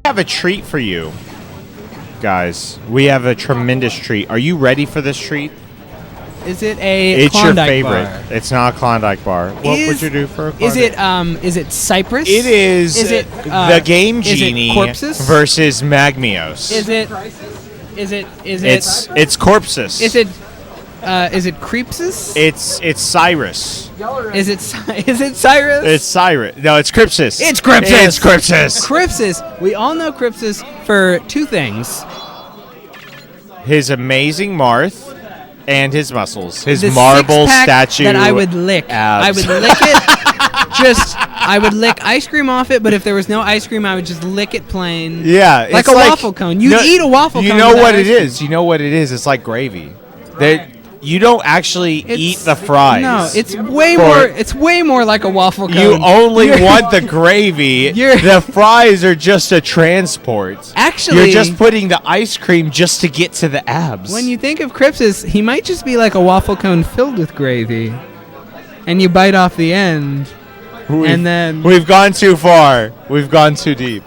have a treat for you, guys. We have a tremendous treat. Are you ready for this treat? Is it a It's Klondike your favorite. bar? It's not a Klondike bar. What would you do for a Klondike? Is it Cypress? It is. Is it the Game is it Genie Crypsis? versus Magmios. Is it It's Crypsis. Is it Crypsis? It's Cyrus. Is it Cyrus? It's Cyrus. No, it's Crypsis. It's Crypsis. It's Crypsis. Crypsis. We all know Crypsis for two things. His amazing Marth and his muscles. His The marble six-pack statue that I would lick. abs. I would lick it. I would lick ice cream off it, but if there was no ice cream, I would just lick it plain. Yeah. Like it's a waffle cone. You'd eat a waffle cone. You know without what it ice cream. is. You know what it is. It's like gravy. You don't actually eat the fries. No, it's way more like a waffle cone. You only want the gravy. You're- The fries are just a transport. Actually, you're just putting the ice cream just to get to the abs. when you think of Crypsis, he might just be like a waffle cone filled with gravy, and you bite off the end, and then we've gone too far. We've gone too deep.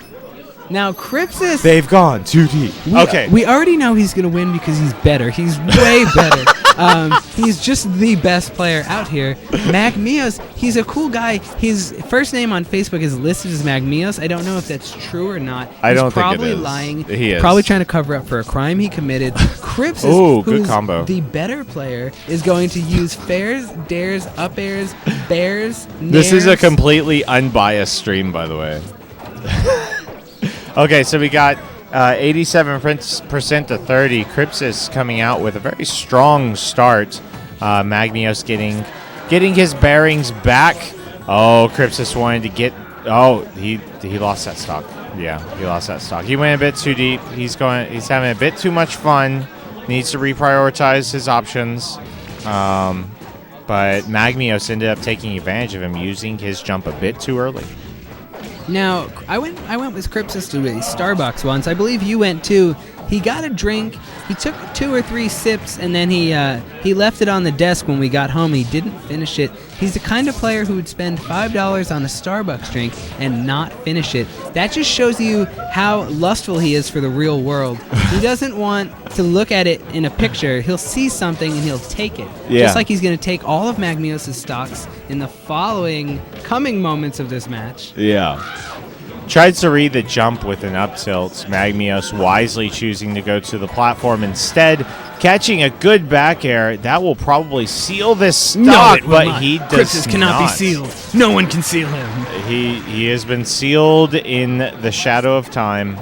now Crypsis. They've gone too deep. Okay. We already know he's gonna win because he's better. He's way better. He's just the best player out here. Magmios, he's a cool guy. His first name on Facebook is listed as Magmios. I don't know if that's true or not. I don't He's think it probably is. lying. He is. Probably trying to cover up for a crime he committed. Crypsis, Ooh, good who's combo. the better player, is going to use fairs, dares, up airs, bears, This is a nares. completely unbiased stream, by the way. Okay, so we got 87% to 30. Crypsis coming out with a very strong start. Magmios getting his bearings back. Oh, Crypsis wanted to get. Oh, he lost that stock. Yeah, he lost that stock. He went a bit too deep. He's having a bit too much fun. Needs to reprioritize his options. But Magmios ended up taking advantage of him using his jump a bit too early. Now, I went with Crypsis to a Starbucks once. I believe you went too. He got a drink. He took 2 or 3 sips, and then he left it on the desk when we got home. He didn't finish it. He's the kind of player who would spend $5 on a Starbucks drink and not finish it. That just shows you how lustful he is for the real world. He doesn't want to look at it in a picture. He'll see something and he'll take it. Yeah. Just like he's going to take all of Magmios' stocks in the coming moments of this match. Yeah. Tries to read the jump with an up tilt. Magmios wisely choosing to go to the platform instead, catching a good back air. That will probably seal this stock, but he does Crypsis cannot be sealed. No one can seal him. He has been sealed in the shadow of time.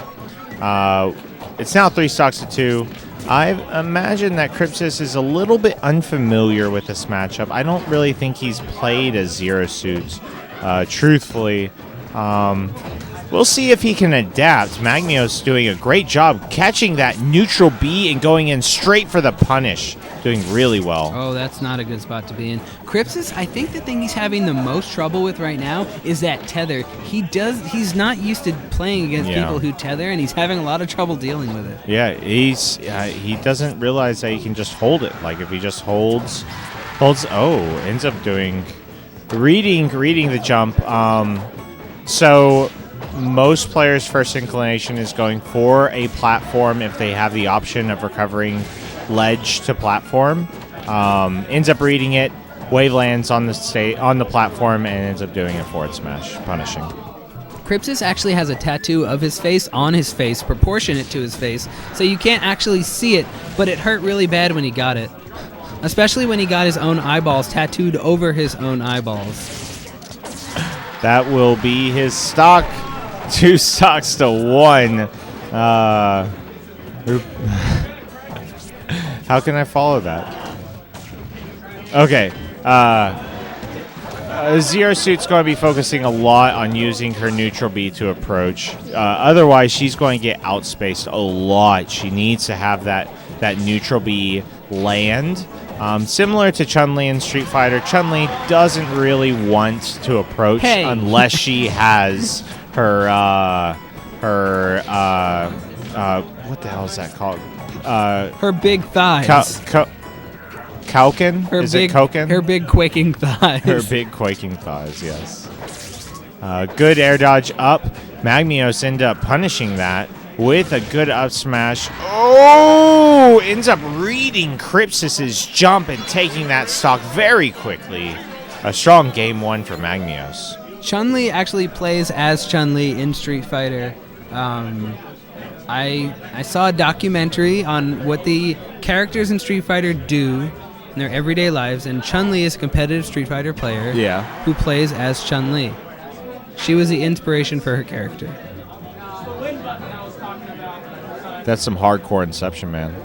It's now 3 stocks to 2. I imagine that Crypsis is a little bit unfamiliar with this matchup. I don't really think he's played a Zero Suit, truthfully. We'll see if he can adapt. Magmios doing a great job catching that neutral B and going in straight for the punish. Doing really well. Oh, that's not a good spot to be in. Crypsis, I think the thing he's having the most trouble with right now is that tether. He's not used to playing against people who tether, and he's having a lot of trouble dealing with it. Yeah, he doesn't realize that he can just hold it. Like if he just holds, ends up reading the jump. So most players' first inclination is going for a platform if they have the option of recovering ledge to platform. Ends up reading it, wave lands on the platform, and ends up doing a forward smash, punishing. Crypsis actually has a tattoo of his face on his face, proportionate to his face, so you can't actually see it, but it hurt really bad when he got it. Especially when he got his own eyeballs tattooed over his own eyeballs. That will be his stock. 2 stocks to 1. How can I follow that? Okay. Zero Suit's going to be focusing a lot on using her neutral B to approach. Otherwise, she's going to get outspaced a lot. She needs to have that neutral B land. Similar to Chun-Li in Street Fighter, Chun-Li doesn't really want to approach unless she has her what the hell is that called? Her big thighs. Kauken? Is it Koken? Her big quaking thighs. Her big quaking thighs, yes. Good air dodge up. Magmios end up punishing that with a good up smash. Oh! Ends up reading Crypsis' jump and taking that stock very quickly. A strong game one for Magmios. Chun-Li actually plays as Chun-Li in Street Fighter. I saw a documentary on what the characters in Street Fighter do in their everyday lives, and Chun-Li is a competitive Street Fighter player who plays as Chun-Li. She was the inspiration for her character. That's some hardcore Inception, man.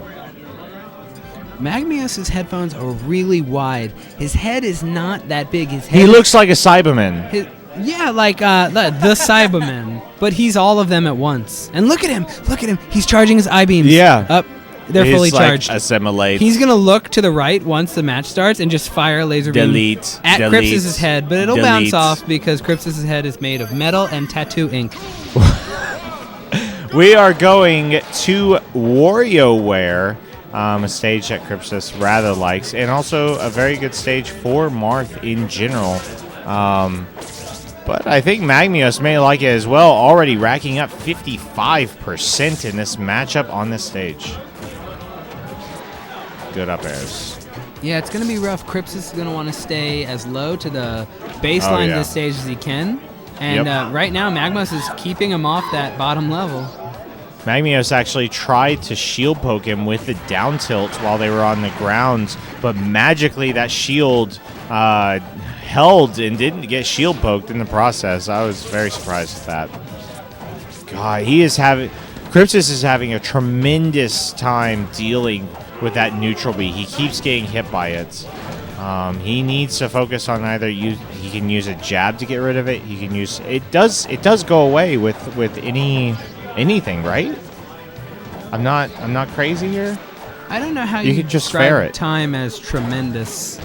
Magmios' headphones are really wide. His head is not that big. He looks like a Cyberman. Yeah, like the Cyberman, but he's all of them at once. And look at him! Look at him! He's charging his I-beams. Yeah. Up. They're fully charged. Assimilate. He's going to look to the right once the match starts and just fire a laser beam at Crypsis' head, but it'll bounce off because Crypsis' head is made of metal and tattoo ink. We are going to WarioWare, a stage that Crypsis rather likes, and also a very good stage for Marth in general. But I think Magmios may like it as well, already racking up 55% in this matchup on this stage. Good up airs. Yeah, it's going to be rough. Crypsis is going to want to stay as low to the baseline of this stage as he can. And right now, Magmios is keeping him off that bottom level. Magmios actually tried to shield poke him with the down tilt while they were on the ground, but magically that shield held and didn't get shield poked in the process. I was very surprised at that. God, Crypsis is having a tremendous time dealing with that neutral B. He keeps getting hit by it. He needs to focus on either he can use a jab to get rid of it. He can use it does go away with anything, right? I'm not crazy here. I don't know how you could just fair it. Time as tremendous.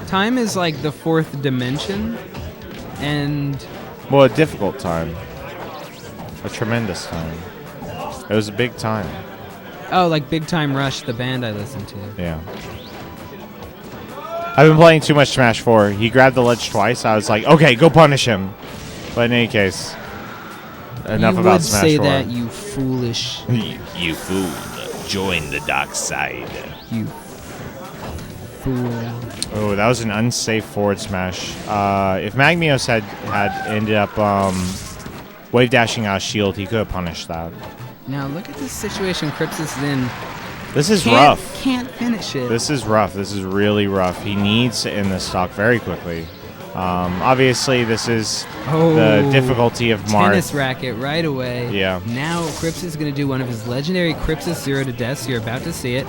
Time is like the fourth dimension, and well, a difficult time, a tremendous time. It was a big time. Oh, like Big Time Rush, the band I listened to. Yeah. I've been playing too much Smash 4. He grabbed the ledge twice. I was like, okay, go punish him. But in any case, enough about Smash 4. You would say that, you foolish. You fool. Join the dark side. You fool. Oh, that was an unsafe forward smash. If Magmios had ended up wave dashing out of shield, he could have punished that. Now look at this situation Crypsis is in. This is rough. Can't finish it. This is rough. This is really rough. He needs to end this stock very quickly. Obviously, this is the difficulty of Marth. Tennis racket right away. Yeah. Now Crypsis is going to do one of his legendary Crypsis 0 to deaths. You're about to see it.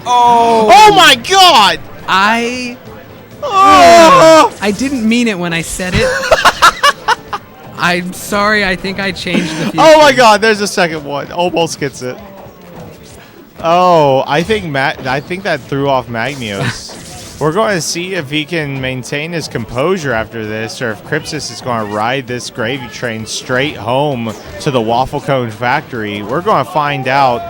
Oh! Oh my God! I didn't mean it when I said it. I'm sorry. I think I changed the future. Oh my God! There's a second one. Almost gets it. Oh, I think that threw off Magmios. We're going to see if he can maintain his composure after this, or if Crypsis is going to ride this gravy train straight home to the waffle cone factory. We're going to find out.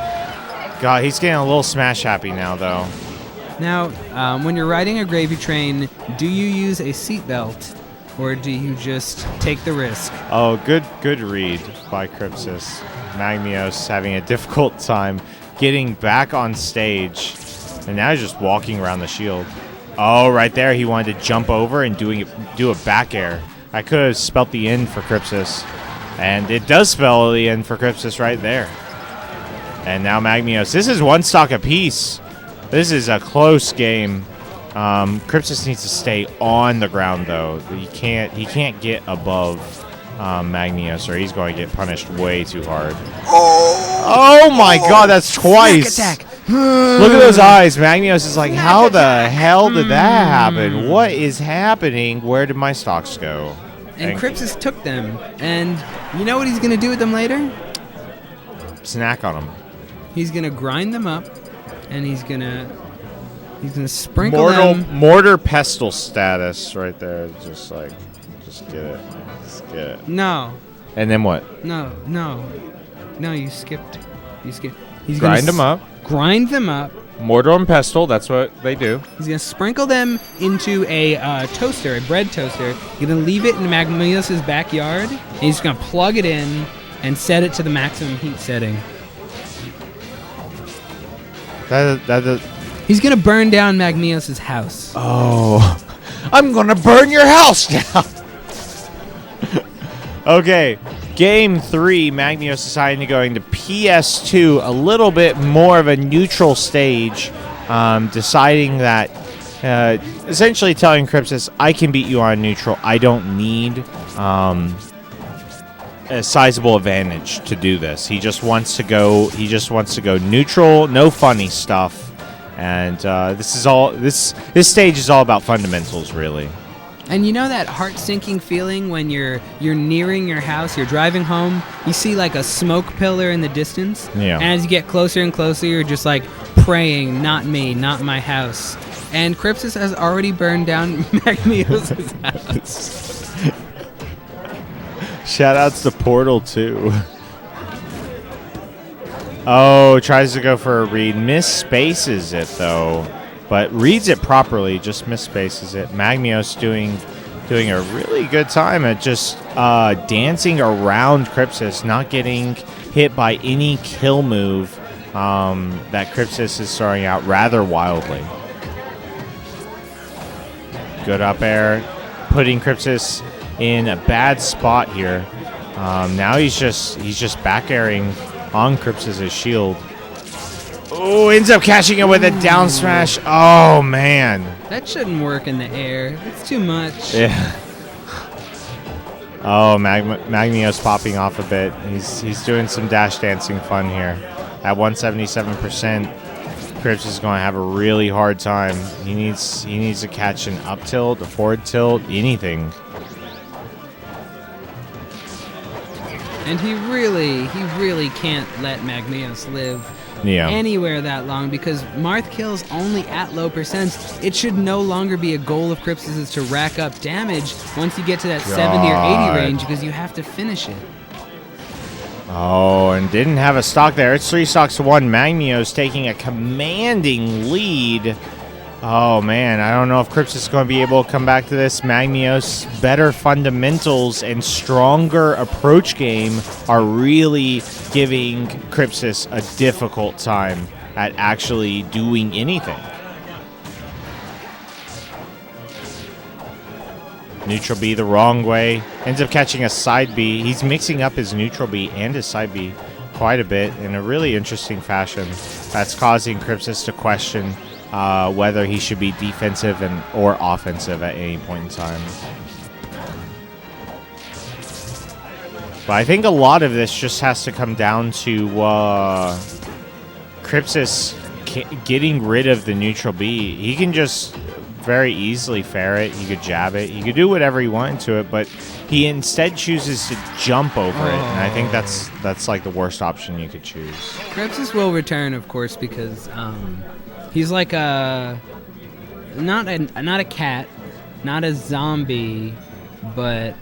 God, he's getting a little smash happy now, though. Now, when you're riding a gravy train, do you use a seatbelt, or do you just take the risk? Oh, good read by Crypsis. Magmios having a difficult time getting back on stage, and now he's just walking around the shield. Oh, right there, he wanted to jump over and do a back air. I could have spelt the end for Crypsis, and it does spell the end for Crypsis right there. And now Magmios. This is one stock apiece. This is a close game. Crypsis needs to stay on the ground though. He can't get above Magmios, or he's going to get punished way too hard. Oh my God, that's twice. Snack attack. Look at those eyes. Magmios is like, how the hell did that happen? What is happening? Where did my stocks go? And Crypsis took them. And you know what he's going to do with them later? Snack on them. He's going to grind them up, and he's going to sprinkle them. Mortar pestle status right there. Just get it. Just get it. No. And then what? No, you skipped. He's grind them up. Grind them up, Mortar and pestle, that's what they do. He's going to sprinkle them into a toaster, a bread toaster. He's going to leave it in Magmios' backyard, and he's going to plug it in and set it to the maximum heat setting. He's going to burn down Magmios' house. Oh, I'm going to burn your house down. Okay, game 3, Magmios deciding to go into PS2, a little bit more of a neutral stage, deciding that, essentially telling Crypsis, I can beat you on neutral. I don't need a sizable advantage to do this. He just wants to go neutral, no funny stuff. And this stage is all about fundamentals, really. And you know that heart-sinking feeling when you're nearing your house, you're driving home, you see like a smoke pillar in the distance, yeah. And as you get closer and closer, you're just like praying, not me, not my house. And Crypsis has already burned down Magmios' house. Shoutouts to Portal 2. Oh, tries to go for a read. Misspaces it, though. But reads it properly, just misspaces it. Magmios doing a really good time at just dancing around Crypsis, not getting hit by any kill move that Crypsis is throwing out rather wildly. Good up air, putting Crypsis in a bad spot here. Now he's just back airing on Crypsis' shield. Oh, ends up catching it with a down smash. Oh, man. That shouldn't work in the air. It's too much. Yeah. Oh, Magmios popping off a bit. He's doing some dash dancing fun here. At 177%, Crypsis is going to have a really hard time. He needs to catch an up tilt, a forward tilt, anything. And he really can't let Magmios live anywhere that long, because Marth kills only at low percents. It should no longer be a goal of Crypsis to rack up damage once you get to that 70 or 80 range, because you have to finish it. Oh, and didn't have a stock there. It's 3 stocks to 1. Magmios taking a commanding lead. Oh, man, I don't know if Crypsis is going to be able to come back to this. Magmios' better fundamentals and stronger approach game are really giving Crypsis a difficult time at actually doing anything. Neutral B the wrong way. Ends up catching a side B. He's mixing up his neutral B and his side B quite a bit in a really interesting fashion. That's causing Crypsis to question whether he should be defensive or offensive at any point in time. But I think a lot of this just has to come down to Crypsis getting rid of the neutral B. He can just very easily fair it. He could jab it. He could do whatever he wanted to it, but he instead chooses to jump over it, and I think that's like the worst option you could choose. Crypsis will return, of course, because he's like not a cat, not a zombie, but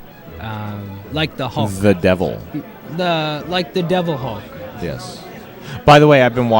like the Hulk. The devil. Like the Devil Hulk. Yes. By the way, I've been watching